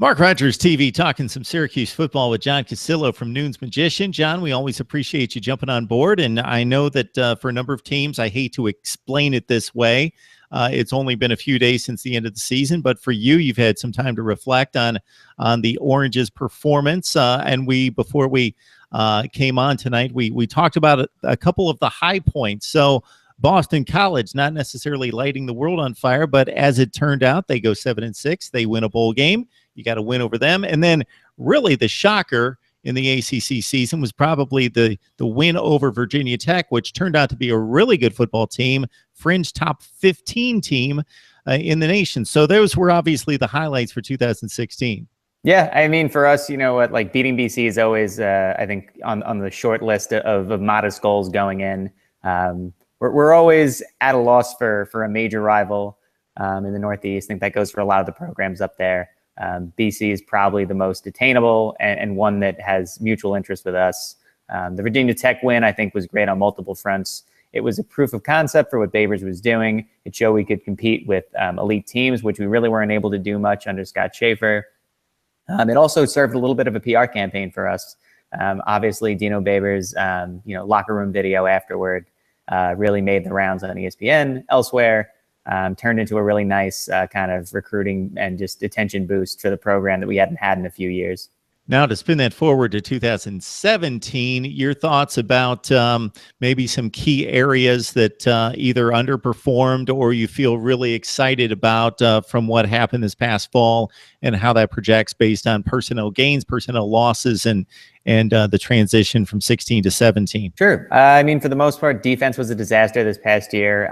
Mark Rogers TV talking some Syracuse football with John Cassillo from Noon's Magician. John, we always appreciate you jumping on board. And I know that for a number of teams, I hate to explain it this way. It's only been a few days since the end of the season, but for you, you've had some time to reflect on the Orange's performance. And before we came on tonight, we talked about a couple of the high points. So Boston College, not necessarily lighting the world on fire, but as it turned out, they go 7-6. They win a bowl game. You got to win over them. And then really the shocker in the ACC season was probably the win over Virginia Tech, which turned out to be a really good football team, fringe top 15 team in the nation. So those were obviously the highlights for 2016. Yeah, I mean, for us, you know what, like beating BC is always, I think, on the short list of modest goals going in. We're always at a loss for a major rival in the Northeast. I think that goes for a lot of the programs up there. BC is probably the most attainable and one that has mutual interest with us. The Virginia Tech win, I think, was great on multiple fronts. It was a proof of concept for what Babers was doing. It showed we could compete with elite teams, which we really weren't able to do much under Scott Schaefer. It also served a little bit of a PR campaign for us. Obviously, Dino Babers' locker room video afterward really made the rounds on ESPN, elsewhere. Turned into a really nice kind of recruiting and just attention boost for the program that we hadn't had in a few years. Now, to spin that forward to 2017, your thoughts about maybe some key areas that either underperformed or you feel really excited about from what happened this past fall and how that projects based on personnel gains, personnel losses, and the transition from 16 to 17. Sure. I mean, for the most part, defense was a disaster this past year.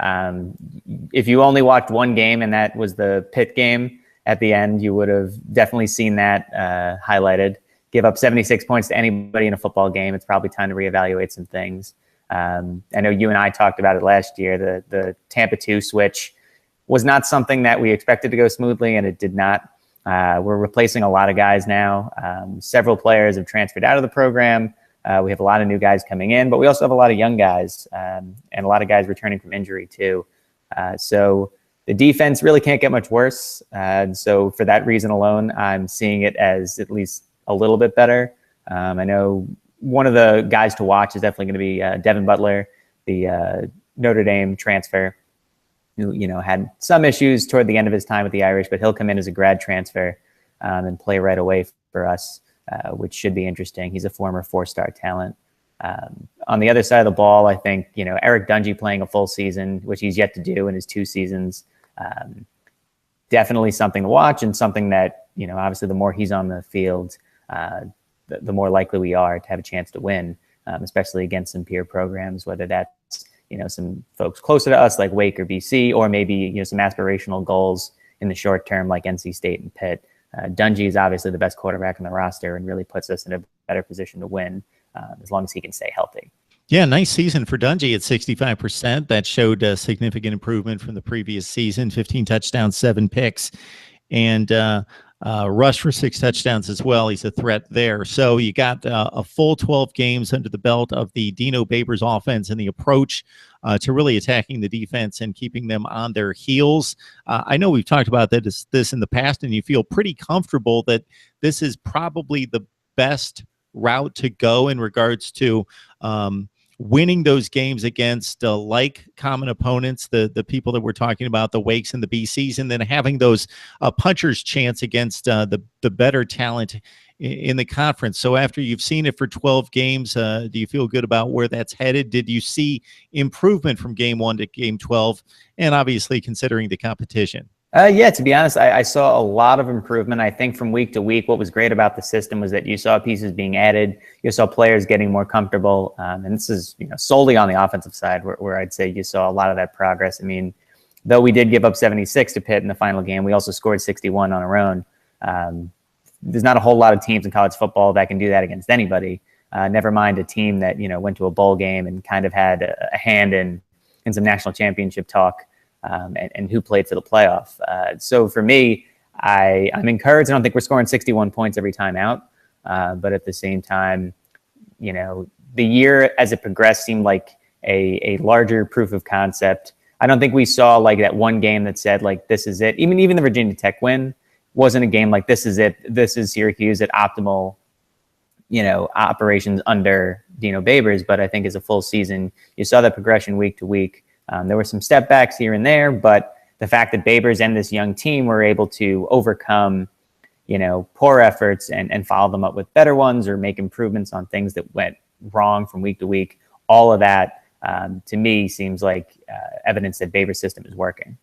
If you only watched one game and that was the Pitt game at the end, you would have definitely seen that highlighted. Give up 76 points to anybody in a football game. It's probably time to reevaluate some things. I know you and I talked about it last year. The Tampa 2 switch was not something that we expected to go smoothly, and it did not. We're replacing a lot of guys now. Several players have transferred out of the program. We have a lot of new guys coming in, but we also have a lot of young guys and a lot of guys returning from injury too. So the defense really can't get much worse. So for that reason alone, I'm seeing it as at least a little bit better. I know one of the guys to watch is definitely going to be Devin Butler, the Notre Dame transfer, who had some issues toward the end of his time with the Irish, but he'll come in as a grad transfer and play right away for us, which should be interesting. He's a former 4-star talent. On the other side of the ball, I think Eric Dungey playing a full season, which he's yet to do in his 2 seasons. Definitely something to watch, and something that obviously the more he's on the field, the more likely we are to have a chance to win, especially against some peer programs, whether that's some folks closer to us like Wake or BC, or maybe some aspirational goals in the short term like NC State and Pitt. Dungey is obviously the best quarterback on the roster and really puts us in a better position to win as long as he can stay healthy. Yeah, nice season for Dungey at 65%. That showed a significant improvement from the previous season. 15 touchdowns, 7 picks, and rush for 6 touchdowns as well. He's a threat there. So you got a full 12 games under the belt of the Dino Babers offense and the approach to really attacking the defense and keeping them on their heels. I know we've talked about this in the past, and you feel pretty comfortable that this is probably the best route to go in regards to winning those games against like common opponents, the people that we're talking about, the Wakes and the BCs, and then having those puncher's chance against the better talent in the conference. So after you've seen it for 12 games, do you feel good about where that's headed? Did you see improvement from game 1 to game 12? And obviously considering the competition. Yeah, to be honest, I saw a lot of improvement. I think from week to week, what was great about the system was that you saw pieces being added. You saw players getting more comfortable. And this is solely on the offensive side where I'd say you saw a lot of that progress. I mean, though we did give up 76 to Pitt in the final game, we also scored 61 on our own. There's not a whole lot of teams in college football that can do that against anybody. Never mind a team that went to a bowl game and kind of had a hand in some national championship talk. And who played for the playoff. So for me, I'm encouraged. I don't think we're scoring 61 points every time out. But at the same time, the year as it progressed seemed like a larger proof of concept. I don't think we saw like that one game that said like, this is it. Even the Virginia Tech win, wasn't a game like this is it. This is Syracuse at optimal, operations under Dino Babers. But I think as a full season, you saw that progression week to week. There were some step backs here and there, but the fact that Babers and this young team were able to overcome, poor efforts and follow them up with better ones or make improvements on things that went wrong from week to week, all of that, to me, seems like evidence that Babers' system is working.